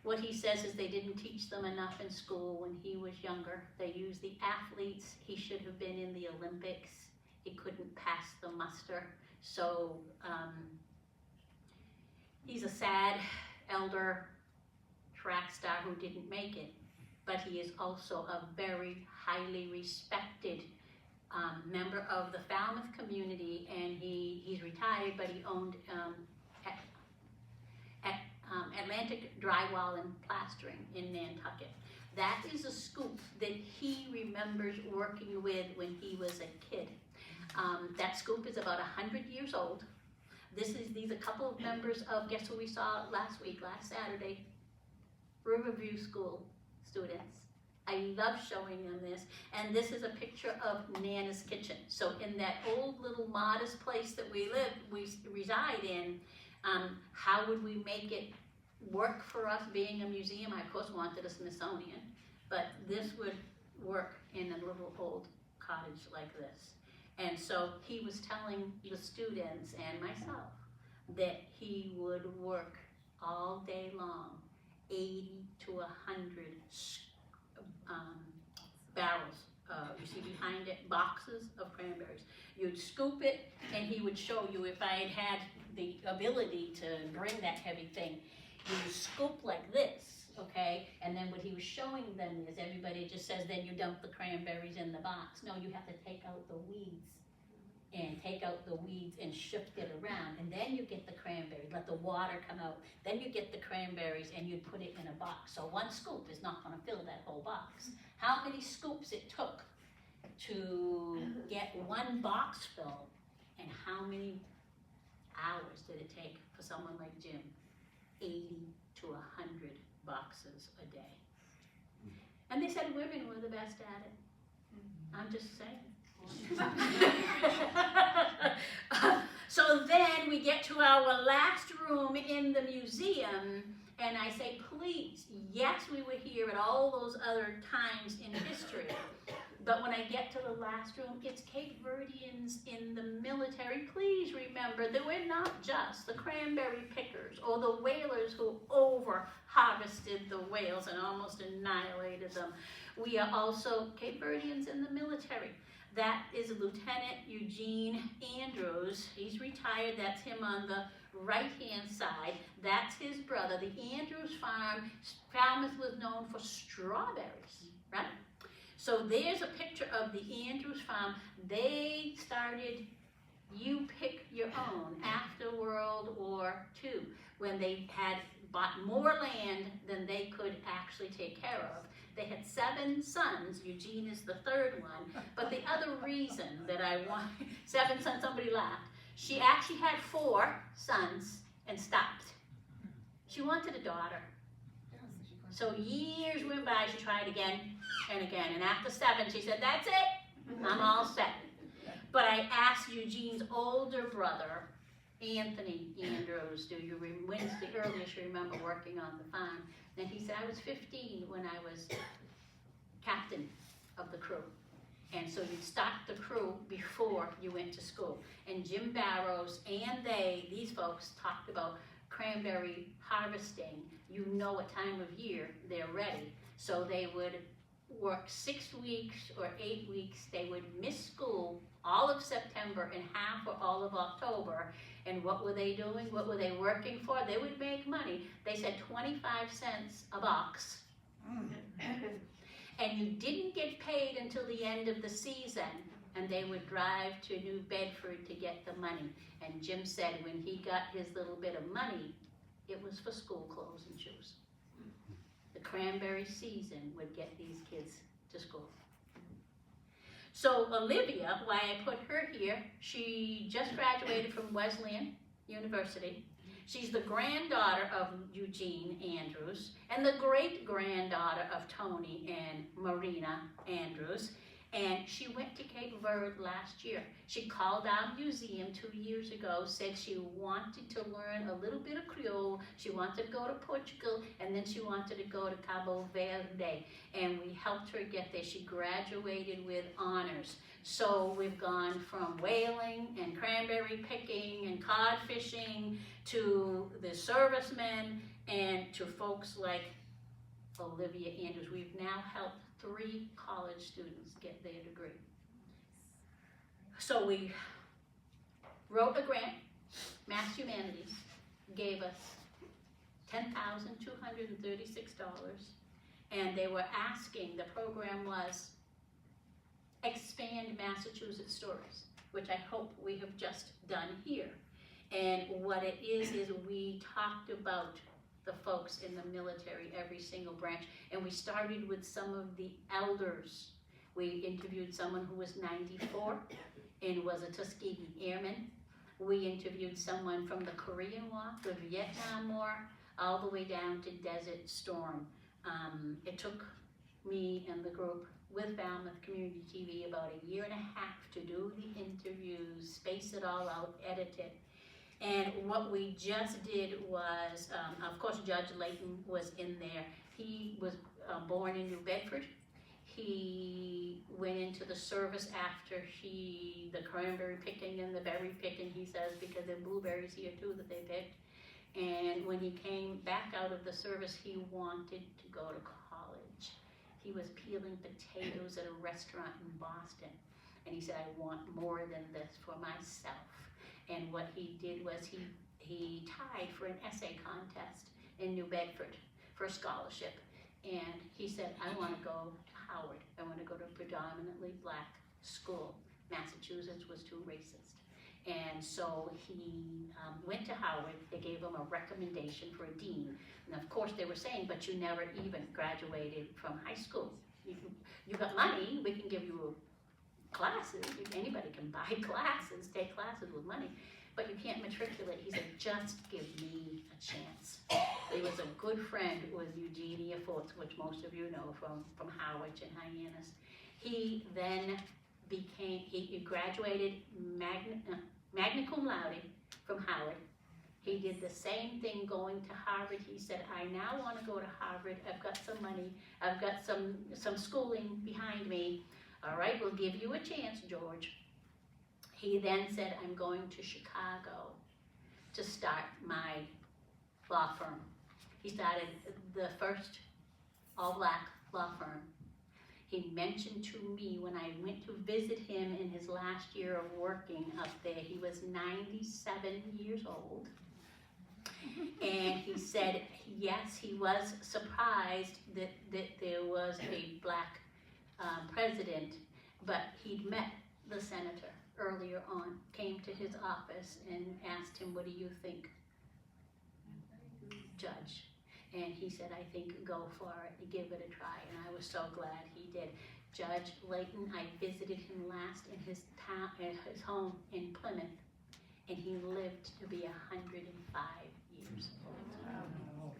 What he says is they didn't teach them enough in school when he was younger. They used the athletes. He should have been in the Olympics. He couldn't pass the muster. So he's a sad elder track star who didn't make it. But he is also a very highly respected member of the Falmouth community, and he's retired, but he owned Atlantic Drywall and Plastering in Nantucket. That is a scoop that he remembers working with when he was a kid. That scoop is about 100 years old. These are a couple of members of, guess who we saw last Saturday? Riverview School students. I love showing them this. And this is a picture of Nana's kitchen. So in that old little modest place that we reside in, how would we make it work for us being a museum? I, of course, wanted a Smithsonian, but this would work in a little old cottage like this. And so he was telling the students and myself that he would work all day long, 80 to 100 barrels. You see behind it, boxes of cranberries. You'd scoop it, and he would show you, if I had the ability to bring that heavy thing, you scoop like this, okay? And then what he was showing them is everybody just says, then you dump the cranberries in the box. No, you have to take out the weeds and shift it around, and then you get the cranberries, let the water come out, then you get the cranberries and you put it in a box. So one scoop is not going to fill that whole box. How many scoops it took to get one box filled, and how many hours did it take for someone like Jim? 80 to 100 boxes a day. And they said women were the best at it. I'm just saying. So then we get to our last room in the museum, and I say, please, yes, we were here at all those other times in history, but when I get to the last room, it's Cape Verdeans in the military. Please remember that we're not just the cranberry pickers or the whalers who over-harvested the whales and almost annihilated them. We are also Cape Verdeans in the military. That is Lieutenant Eugene Andrews. He's retired. That's him on the right-hand side. That's his brother. The Andrews farm, Falmouth was known for strawberries, right? So there's a picture of the Andrews farm. They started You Pick Your Own after World War II, when they had bought more land than they could actually take care of. They had 7 sons. Eugene is the 3rd one. But the other reason that I want, 7 sons, somebody laughed. She actually had 4 sons and stopped. She wanted a daughter. So years went by, she tried again and again. And after 7, she said, that's it, I'm all set. But I asked Eugene's older brother, Anthony Andrews, when's the earliest you remember working on the farm? And he said, I was 15 when I was captain of the crew. And so you'd start the crew before you went to school. And Jim Barrows and these folks talked about cranberry harvesting. You know what time of year they're ready. So they would work 6 weeks or 8 weeks. They would miss school all of September and half or all of October. And what were they doing? What were they working for? They would make money. They said 25 cents a box. And you didn't get paid until the end of the season. and they would drive to New Bedford to get the money. And Jim said when he got his little bit of money, it was for school clothes and shoes. The cranberry season would get these kids to school. So Olivia, why I put her here, she just graduated from Wesleyan University. She's the granddaughter of Eugene Andrews and the great-granddaughter of Tony and Marina Andrews. And she went to Cape Verde last year. She called our museum 2 years ago, said she wanted to learn a little bit of Creole, she wanted to go to Portugal, and then she wanted to go to Cabo Verde. And we helped her get there. She graduated with honors. So we've gone from whaling and cranberry picking and cod fishing to the servicemen and to folks like Olivia Andrews. We've now helped 3 college students get their degree. So we wrote a grant. Mass Humanities gave us $10,236, and they were asking, the program was expand Massachusetts stories, which I hope we have just done here. And what it is we talked about the folks in the military, every single branch, and we started with some of the elders. We interviewed someone who was 94 and was a Tuskegee Airman. We interviewed someone from the Korean War, the Vietnam War, all the way down to Desert Storm. It took me and the group with Falmouth Community TV about 1.5 years to do the interviews, space it all out, edit it. And what we just did was, of course, Judge Layton was in there. He was born in New Bedford. He went into the service after the cranberry picking and the berry picking, he says, because there are blueberries here too that they picked. And when he came back out of the service, he wanted to go to college. He was peeling potatoes at a restaurant in Boston. And he said, I want more than this for myself. And what he did was he tied for an essay contest in New Bedford for a scholarship. And he said, I want to go to Howard. I want to go to a predominantly black school. Massachusetts was too racist. And so he went to Howard. They gave him a recommendation for a dean. And of course they were saying, but you never even graduated from high school. You got money, we can give you classes. Anybody can buy classes, take classes with money, but you can't matriculate. He said, just give me a chance. He was a good friend with Eugenia Forts, which most of you know from Howard and Hyannis. He then he graduated magna cum laude from Howard. He did the same thing going to Harvard. He said, I now want to go to Harvard. I've got some money. I've got some schooling behind me. All right, we'll give you a chance, George. He then said, I'm going to Chicago to start my law firm. He started the first all-black law firm. He mentioned to me when I went to visit him in his last year of working up there, he was 97 years old. And he said, yes, he was surprised that there was a black president, but he'd met the senator earlier on, came to his office and asked him, what do you think, Judge? And he said, I think go for it, give it a try. And I was so glad he did. Judge Layton, I visited him last in his town, at his home in Plymouth, and he lived to be 105 years old.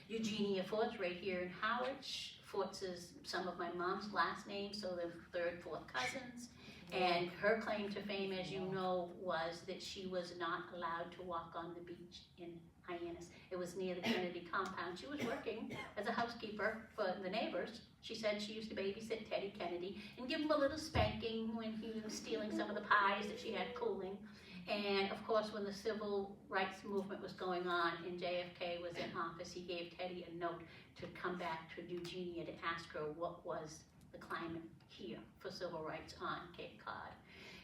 Eugenia Forts, right here in Howard. Forts is some of my mom's last names, so they're third, fourth cousins. And her claim to fame, as you know, was that she was not allowed to walk on the beach in Hyannis. It was near the Kennedy compound. She was working as a housekeeper for the neighbors. She said she used to babysit Teddy Kennedy and give him a little spanking when he was stealing some of the pies that she had cooling. And of course, when the civil rights movement was going on and JFK was in office, he gave Teddy a note to come back to Eugenia to ask her what was the climate here for civil rights on Cape Cod.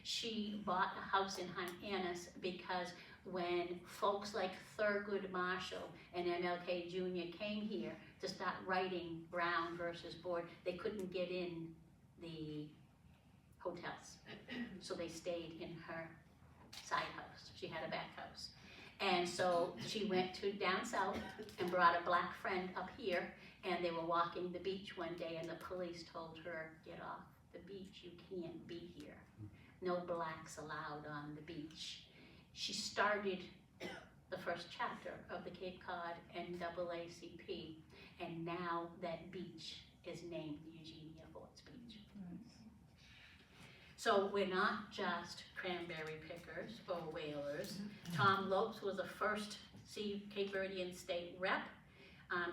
She bought a house in Hyannis because when folks like Thurgood Marshall and MLK Jr. came here to start writing Brown versus Board, they couldn't get in the hotels. So they stayed in her side house. She had a back house. And so she went to down south and brought a black friend up here, and they were walking the beach one day, and the police told her, get off the beach, you can't be here. No blacks allowed on the beach. She started the first chapter of the Cape Cod NAACP, and now that beach is named Eugenia Forts Beach. So we're not just cranberry pickers or whalers. Tom Lopes was the first Cape Verdean state rep.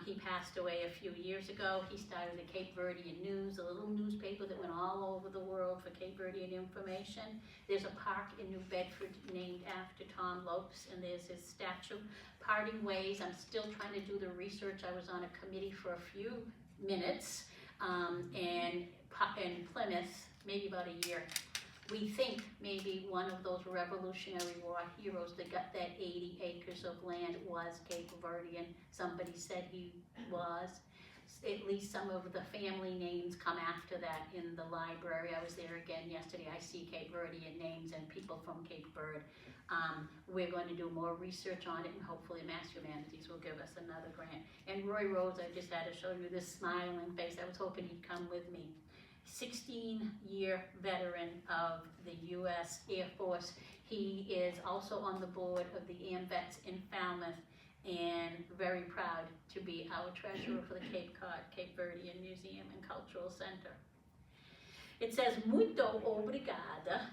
He passed away a few years ago. He started the Cape Verdean News, a little newspaper that went all over the world for Cape Verdean information. There's a park in New Bedford named after Tom Lopes, and there's his statue. Parting ways, I'm still trying to do the research. I was on a committee for a few minutes, and in Plymouth, maybe about a year. We think maybe one of those Revolutionary War heroes that got that 80 acres of land was Cape Verdean. Somebody said he was. At least some of the family names come after that in the library. I was there again yesterday. I see Cape Verdean names and people from Cape Verde. We're going to do more research on it, and hopefully Mass Humanities will give us another grant. And Roy Rose, I just had to show you this smiling face. I was hoping he'd come with me. 16-year veteran of the U.S. Air Force. He is also on the board of the AMVETS in Falmouth, and very proud to be our treasurer for the Cape Cod, Cape Verdean Museum and Cultural Center. It says, muito obrigada.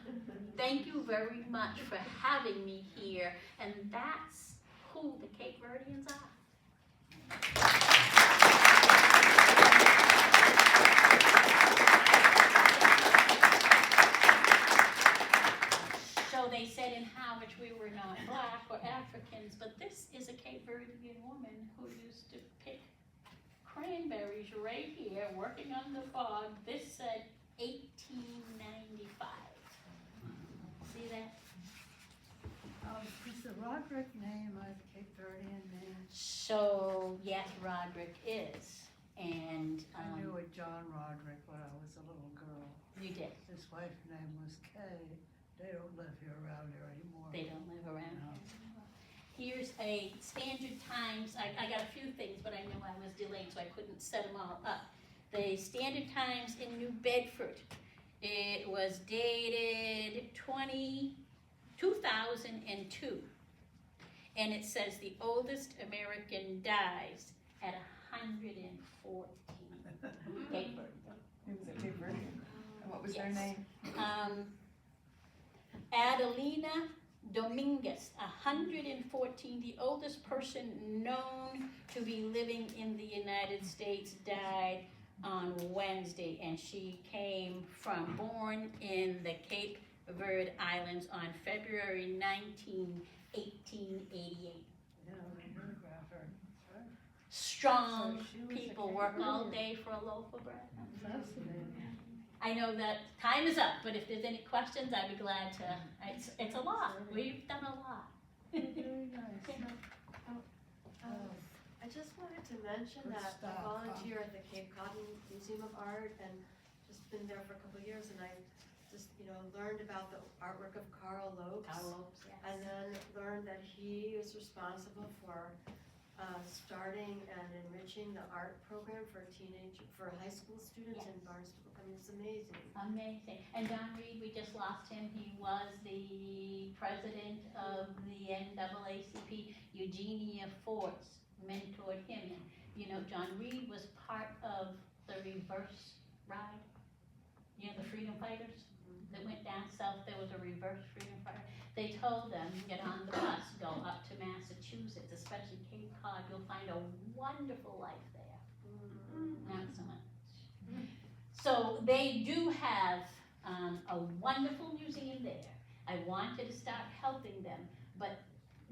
Thank you very much for having me here, and that's who the Cape Verdeans are. They said in Harvard we were not black or Africans, but this is a Cape Verdean woman who used to pick cranberries right here, working on the bog. This said 1895. See that? Is the Roderick name a Cape Verdean name? So, yes, Roderick is. And I knew a John Roderick when I was a little girl. You did? His wife's name was Kay. They don't live here around here anymore. They don't live around here. Here's a Standard Times. I got a few things, but I know I was delayed, so I couldn't set them all up. The Standard Times in New Bedford. It was dated 2002. And it says the oldest American dies at 114. Cape Verde. It was a Cape Verdean. And what was their name? Adelina Dominguez, 114, the oldest person known to be living in the United States, died on Wednesday, and she came born in the Cape Verde Islands on February 19, 1888. Yeah, I heard about her. Right. Strong So she was a people Cape work all Verdean. day for a loaf of bread. Fascinating. I know that time is up, but if there's any questions, I'd be glad to. It's a lot. We've done a lot. Very nice. I just wanted to mention Good that stuff, I volunteer at the Cape Cod Museum of Art and just been there for a couple of years, and I just learned about the artwork of Carl Lopes, and then learned that he is responsible for starting and enriching the art program for high school students in Barnstable. I mean, it's amazing. Amazing. And Don Reed, we just lost him. He was the president of the NAACP. Eugenia Forts mentored him. And, John Reed was part of the reverse ride. The freedom fighters that went down south. There was a reverse freedom fighter. They told them, get on the bus, go up to Massachusetts, especially Cape Cod. You'll find a wonderful life there. Not so much. So they do have a wonderful museum there. I wanted to start helping them, but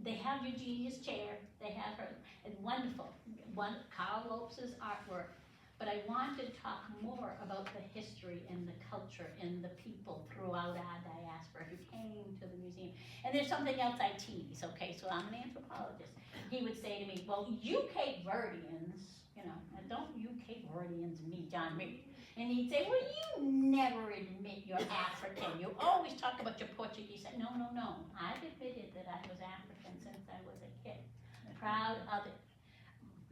they have Eugenia's chair. They have her, and wonderful. Carl Lopes' artwork. But I want to talk more about the history and the culture and the people throughout our diaspora who came to the museum. And there's something else I tease, okay? So I'm an anthropologist. He would say to me, well, you Cape Verdeans, and don't you Cape Verdeans me, John Reed. And he'd say, well, you never admit you're African. You always talk about your Portuguese. No, no, no. I've admitted that I was African since I was a kid. Proud of it.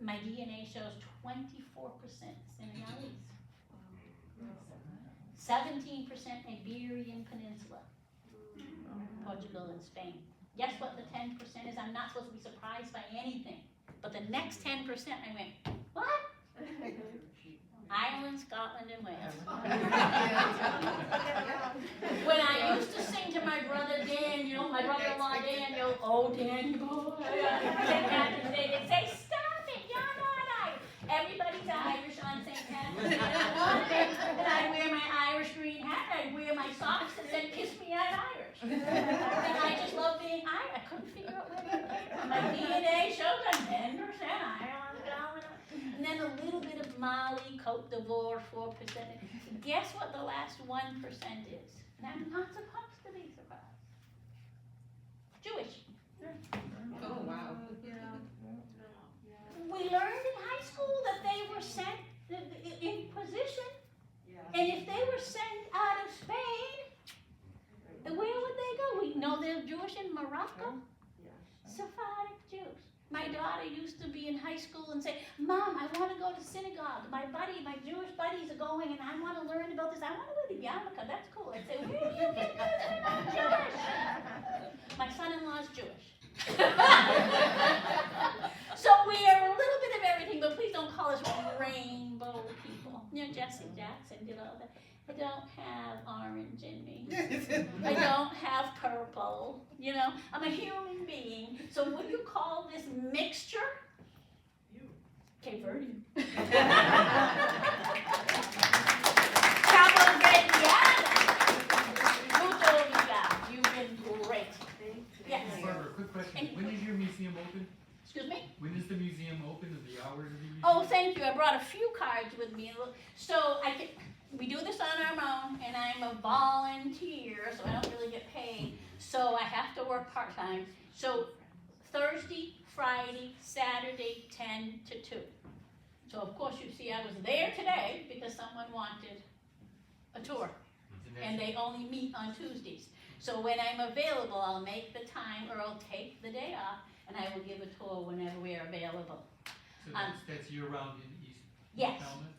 My DNA shows 24% Senegalese. 17% Iberian Peninsula. Portugal and Spain. Guess what the 10% is? I'm not supposed to be surprised by anything. But the next 10%, I went, what? Ireland, Scotland, and Wales. When I used to sing to my brother Daniel, my brother-in-law Daniel, oh Daniel, they'd say, stop it, you're not Irish. Everybody's Irish on St. Patrick's Day. And I'd wear my Irish green hat, I'd wear my socks that said, kiss me, I'm Irish. And I just love being Irish. I couldn't figure out where that came from. My DNA shows I'm 10% Ireland, and then a little bit of Mali, Cote d'Ivoire, 4%. Guess what the last 1% is? And I'm not supposed to be surprised. Jewish. Oh, wow. We learned in high school that they were sent in position. And if they were sent out of Spain, where would they go? We know they're Jewish in Morocco. Sephardic Jews. My daughter used to be in high school and say, Mom, I want to go to synagogue. My Jewish buddies are going and I want to learn about this. I want to go to yarmulke. That's cool. I'd say, where do you get this? We're not Jewish. My son-in-law is Jewish. So we are a little bit of everything, but please don't call us rainbow people. You know, Jesse Jackson did all that. I don't have orange in me. I don't have purple. You know, I'm a human being. So what do you call this mixture? Cape Verdean. Cape Verdean. Muito obrigado. You've been great. Yes. Barbara, quick question. When is your museum open? Excuse me? When is the museum open and the hours of the museum? Oh, thank you. I brought a few cards with me. So we do this on our own, and I'm a volunteer, so I don't really get paid. So I have to work part-time. So Thursday, Friday, Saturday, 10 to 2. So of course you see I was there today because someone wanted a tour. And they only meet on Tuesdays. So when I'm available, I'll make the time or I'll take the day off and I will give a tour whenever we're available. So that's year-round in East Yes. Falmouth?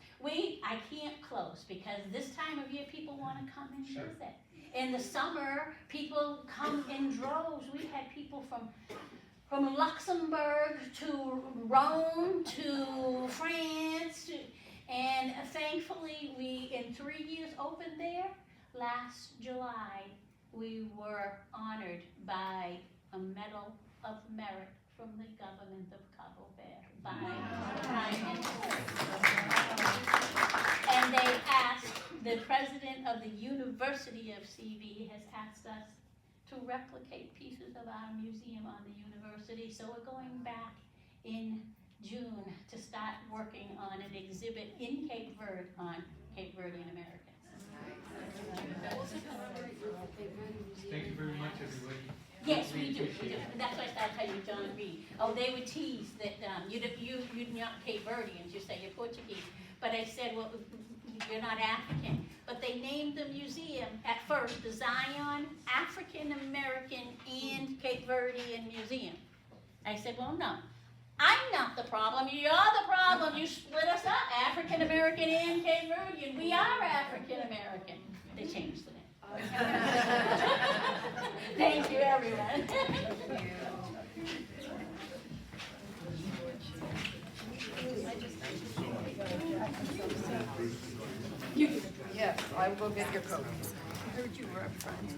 I can't close because this time of year people want to come and visit. In the summer, people come in droves. We've had people from Luxembourg to Rome to France, and thankfully we, in 3 years open there, last July, we were honored by a Medal of Merit from the government of Cape Verde by Prime Minister. And they asked, the president of the University of CV has asked us to replicate pieces of our museum on the university. So we're going back in June to start working on an exhibit in Cape Verde on Cape Verdean Americans. Thank you very much, everybody. Yes, we do. That's why I started telling you John Reed. Oh, they would tease that you're not Cape Verdeans, you say you're Portuguese. But I said, well, you're not African. But they named the museum at first the Zion African American and Cape Verdean Museum. I said, well, no. I'm not the problem. You're the problem. You split us up, African American and Cape Verdean. We are African American. They changed the name. Thank you, everyone. Yes, I will get your coat. I heard you were up front.